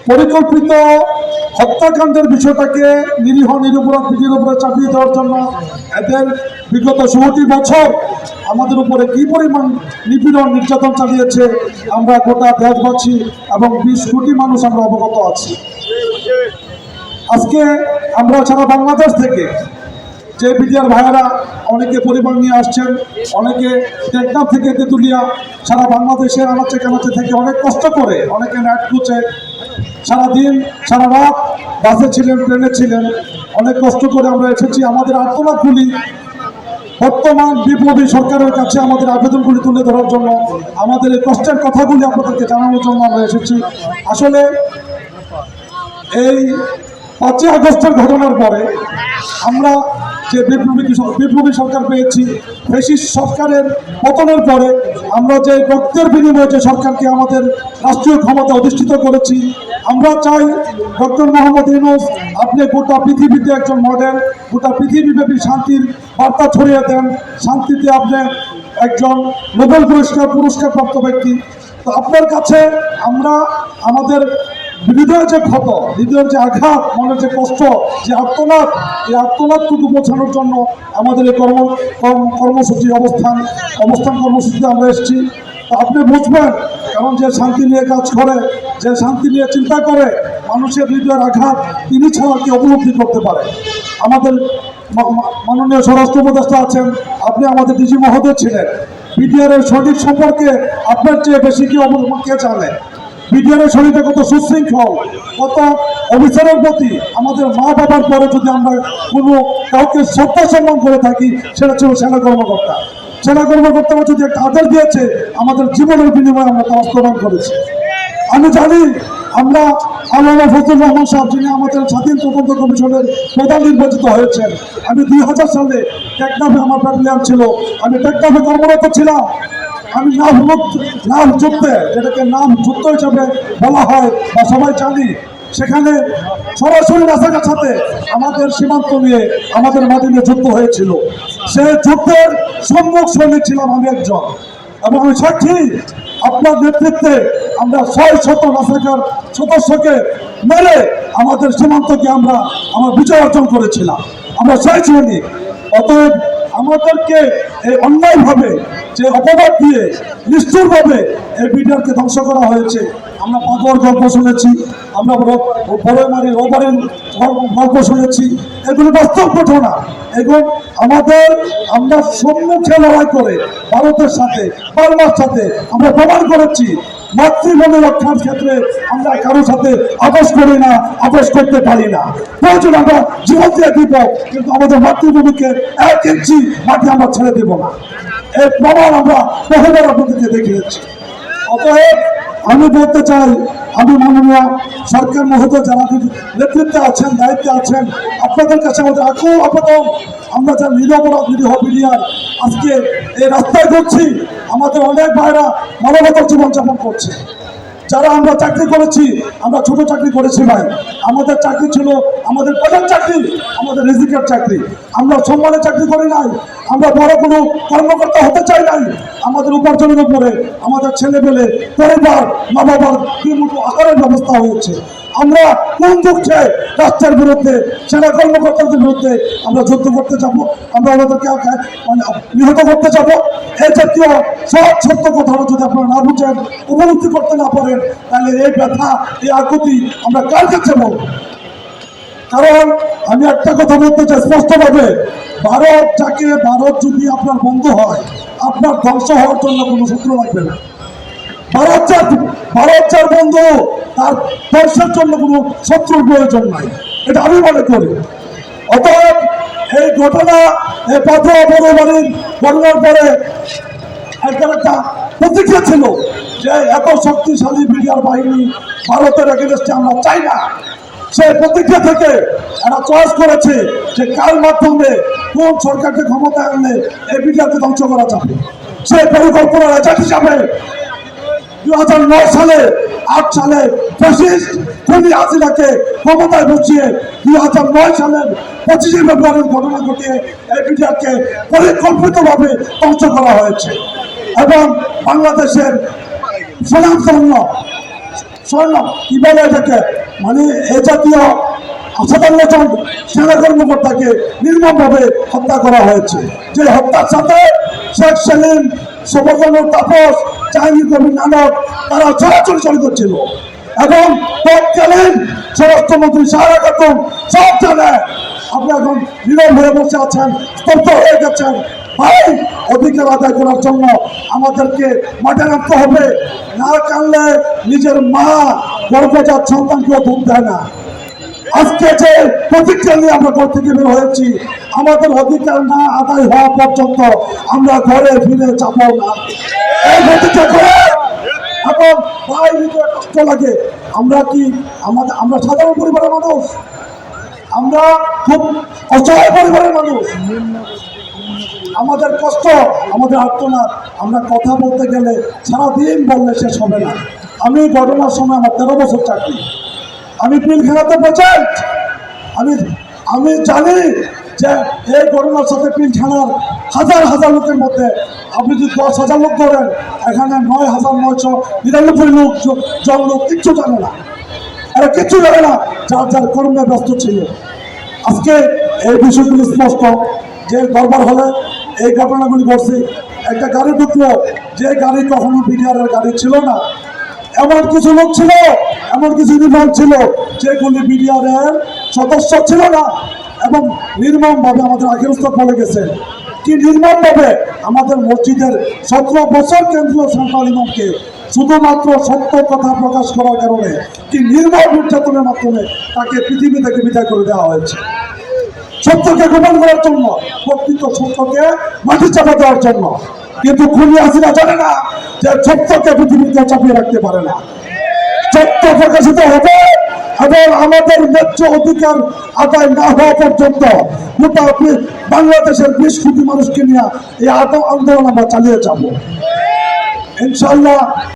পরিকল্পিত হত্যাকাণ্ডের বিষয়টাকে নিরীহ নিরপরাধ পিটির উপরে চাপিয়ে দেওয়ার জন্য এদের বিগত 16টি বছর আমাদের উপরে কি পরিমাণ নিপীড়ন নির্যাতন চালিয়েছে আমরা গোটা দেশবাসী এবং 20 কোটি মানুষ আমরা অবগত আছি। আজকে আমরা সারা বাংলাদেশ থেকে যে বিডিআর ভাইয়েরা অনেকে পরিবার নিয়ে আসছেন, অনেকে টেকনাফ থেকে তেঁতুলিয়া সারা বাংলাদেশের আনাচে কানাচে থেকে অনেক কষ্ট করে, অনেকে নাইট কোচে সারাদিন সারা রাত বাসে ছিলেন, ট্রেনে ছিলেন, অনেক কষ্ট করে আমরা এসেছি। আমাদের আর্তনাদগুলি বর্তমান বিপ্লবী সরকারের কাছে আমাদের আবেদনগুলি তুলে ধরার জন্য, আমাদের এই কষ্টের কথাগুলি আপনাদেরকে জানানোর জন্য আমরা এসেছি। আসলে এই 5ই আগস্টের ঘটনার পরে আমরা যে বিপ্লবী সরকার পেয়েছি, ফ্যাসিস্ট সরকারের পতনের পরে আমরা যে রক্তের বিনিময়ে যে সরকারকে আমাদের রাষ্ট্রীয় ক্ষমতা অধিষ্ঠিত করেছি, আমরা চাই ডক্টর মোহাম্মদ ইউনূস আপনি গোটা পৃথিবীতে একজন মডেল, গোটা পৃথিবীব্যাপী শান্তির বার্তা ছড়িয়ে দেন, শান্তিতে আপনি একজন নোবেল পুরস্কারপ্রাপ্ত ব্যক্তি। তো আপনার কাছে আমরা আমাদের হৃদয়ের যে ক্ষত, হৃদয়ের যে আঘাত, মনের যে কষ্ট, যে আর্তনাদ, এই আর্তনাদটুকু পৌঁছানোর জন্য আমাদের এই কর্মসূচি অবস্থান কর্মসূচিতে আমরা এসেছি। তো আপনি বুঝবেন, কারণ যে শান্তি নিয়ে কাজ করে, যে শান্তি নিয়ে চিন্তা করে, মানুষের হৃদয়ের আঘাত তিনি ছাড়া কি উপলব্ধি করতে পারে। আমাদের মাননীয় স্বরাষ্ট্র উপদেষ্টা আছেন, আপনি আমাদের ডিজি মহোদয় ছিলেন, বিডিআরের সঠিক সম্পর্কে আপনার চেয়ে বেশি কে জানে। বিডিআরের শরীরে কত সুশৃঙ্খল, কত অফিসারের প্রতি আমাদের মা বাবার পরে যদি আমরা কোনো কাউকে শ্রদ্ধা সম্মান করে থাকি, সেটা ছিল সেনা কর্মকর্তা। সেনা কর্মকর্তারা যদি একটা আদেশ দিয়েছে, আমাদের জীবনের বিনিময়ে আমরা তা বাস্তবায়ন করেছি। আমি জানি আমরা আল্লামা ফজলুর রহমান সাহেব, যিনি আমাদের স্বাধীন তদন্ত কমিশনের প্রধান নির্বাচিত হয়েছেন, আমি 2000 সালে টেকনাফে আমার ব্যাটালিয়ন ছিল, আমি টেকনাফে কর্মরত ছিলাম। আমি নাম যুদ্ধে, যেটাকে নাম যুদ্ধ হিসাবে বলা হয় বা সবাই জানি, সেখানে সরাসরি রাস্তার সাথে আমাদের সীমান্ত নিয়ে আমাদের মাটিতে যুদ্ধ হয়েছিল। সে যুদ্ধের সম্মুখ সৈনিক ছিলাম আমি একজন, এবং আমি সাক্ষী আপনার নেতৃত্বে আমরা 600 রাজাকার সদস্যকে মেরে আমাদের সীমান্তকে আমরা বিজয় অর্জন করেছিলাম। আমরা সেই সৈনিক। অতএব আমাদেরকে এই অন্যায়ভাবে যে অপবাদ দিয়ে নিষ্ঠুরভাবে এই বিডিআরকে ধ্বংস করা হয়েছে, আমরা পাগর গল্প শুনেছি, আমরা বড়মারি ওবারের গল্প শুনেছি, এগুলো বাস্তব ঘটনা। এবং আমরা সম্মুখে লড়াই করে ভারতের সাথে, বার্মার সাথে আমরা প্রমাণ করেছি মাতৃভূমি রক্ষার ক্ষেত্রে আমরা কারোর সাথে আপোষ করি না, আপোষ করতে পারি না। প্রয়োজন আমরা জীবন দিয়ে দিব, কিন্তু আমাদের মাতৃভূমিকে 1 ইঞ্চি মাটি আমরা ছেড়ে দেব না। এর প্রমাণ আমরা বহুবার আপনাদেরকে দেখিয়েছি। অতএব আমি বলতে চাই, আমি মাননীয় সরকার মহোদয় যারা নেতৃত্বে আছেন, দায়িত্বে আছেন, আপনাদের কাছে আমাদের আবেদন, আমরা যারা নিরীহ বিডিআর আজকে এই রাস্তায় ঘুরছি, আমাদের অনেক ভাইরা মানবতার জীবনযাপন করছে। যারা আমরা চাকরি করেছি, আমরা ছোট চাকরি করেছি ভাই, আমাদের চাকরি ছিল আমাদের প্রধান চাকরি, আমাদের রিজিকের চাকরি। আমরা সম্মানের চাকরি করি নাই, আমরা বড় কোনো কর্মকর্তা হতে চাই নাই। আমাদের উপার্জনের উপরে আমাদের ছেলেমেলে, পরিবার, মা বাবার দুমুঠো আহারের ব্যবস্থা হয়েছে। আমরা কোন দুঃখে রাষ্ট্রের বিরুদ্ধে, সেনা কর্মকর্তাদের বিরুদ্ধে আমরা যুদ্ধ করতে যাব, আমরা আমাদেরকে নিহত করতে যাব? এই জাতীয় সব সত্য কথাটা যদি আপনারা না বুঝেন, উপলব্ধি করতে না পারেন, তাহলে এই ব্যথা, এই আকুতি আমরা কার কাছে বলব? কারণ আমি একটা কথা বলতে চাই স্পষ্টভাবে, ভারত যদি আপনার বন্ধু হয়, আপনার ধ্বংস হওয়ার জন্য কোনো সূত্র লাগবে না। ভারত যার বন্ধু, তার ধ্বংসের জন্য কোনো শত্রুর প্রয়োজন নাই, এটা আমি মনে করি। অতএব এই ঘটনা, এই পাথর বড় বাড়ির ঘটনার পরে একটা প্রতিক্রিয়া ছিল যে এত শক্তিশালী বিডিআর বাহিনী ভারতের এগেইনস্টে আমরা চাই না। সেই প্রতিক্রিয়া থেকে এরা চয়েস করেছে যে কার মাধ্যমে, কোন সরকারকে ক্ষমতায় আনলে এই বিডিআরকে ধ্বংস করা যাবে। সেই পরিকল্পনার এজেন্ট হিসাবে 2009 সালে 8 সালে ফ্যাসিস্ট খুনি হাসিনাকে ক্ষমতায় বসিয়ে 2009 সালের 25 ফেব্রুয়ারির ঘটনা ঘটিয়ে এই বিডিআরকে পরিকল্পিতভাবে ধ্বংস করা হয়েছে। এবং বাংলাদেশের স্বর্ণ কি বলে এটাকে, মানে এ জাতীয় অসাধারণ সেনা কর্মকর্তাকে নির্মমভাবে হত্যা করা হয়েছে। যে হত্যার সাথে শেখ সেলিম, শোভাকান্ত তাপস, চাইনি কবি নানক তারা সরাসরি জড়িত ছিল। এবং তৎকালীন স্বরাষ্ট্রমন্ত্রী সারা খাতুন সব জানে। আপনি এখন নীরব হয়ে বসে আছেন, স্তব্ধ হয়ে গেছেন। ভাই, অধিকার আদায় করার জন্য আমাদেরকে মাঠে নামতে হবে। না কানলে নিজের মা গর্ভজাত সন্তানকেও দুধ দেয় না। আজকে যে প্রতিক্রিয়া নিয়ে আমরা ঘর থেকে বের হয়েছি, আমাদের অধিকার না আদায় হওয়া পর্যন্ত আমরা ঘরে ফিরে যাবো না। এই প্রতিজ্ঞা করে এখন ভাই নিজের কষ্ট লাগে। আমরা কি আমরা সাধারণ পরিবারের মানুষ, আমরা খুব অসহায় পরিবারের মানুষ। আমাদের কষ্ট, আমাদের আর্তনাদ, আমরা কথা বলতে গেলে সারাদিন বললে শেষ হবে না। আমি ঘটনার সময় আমার 13 বছর চাকরি, আমি পিলখানাতে প্রজেক্ট, আমি জানি যে এই ঘটনার সাথে পিলখানার হাজার হাজার লোকের মধ্যে আপনি যদি 10,000 লোক ধরেন, এখানে 9,999 লোক কিচ্ছু জানে না। এরা কিচ্ছু জানে না, যার যার কর্মে ব্যস্ত ছিল। আজকে এই বিষয়গুলি স্পষ্ট যে দরবার হলে এই ঘটনাগুলি ঘটছে। একটা গাড়ি ঢুকলো, যে গাড়ি কখনো বিডিআরের গাড়ি ছিল না। এমন কিছু লোক ছিল, এমন কিছু বিভাগ ছিল যেগুলি বিডিআরের সদস্য ছিল না, এবং নির্মমভাবে আমাদের আখিরস্ত বলে গেছে। কি নির্মমভাবে আমাদের মসজিদের 17 বছর কেন্দ্রীয় সরকার ইমামকে শুধুমাত্র সত্য কথা প্রকাশ করার কারণে কি নির্মম নির্যাতনের মাধ্যমে তাকে পৃথিবী থেকে বিদায় করে দেওয়া হয়েছে। সত্যকে গোপন করার জন্য, প্রকৃত সত্যকে মাটি চাপা দেওয়ার জন্য। কিন্তু খুনি হাসিনা জানে না যে সত্যকে পৃথিবীতে চাপিয়ে রাখতে পারে না। সত্য প্রকাশিত হবে এবং আমাদের ন্যায্য অধিকার আদায় না হওয়া পর্যন্ত গোটা বাংলাদেশের 20 কোটি মানুষকে নিয়ে এই আন্দোলন আমরা চালিয়ে যাব ইনশাআল্লাহ।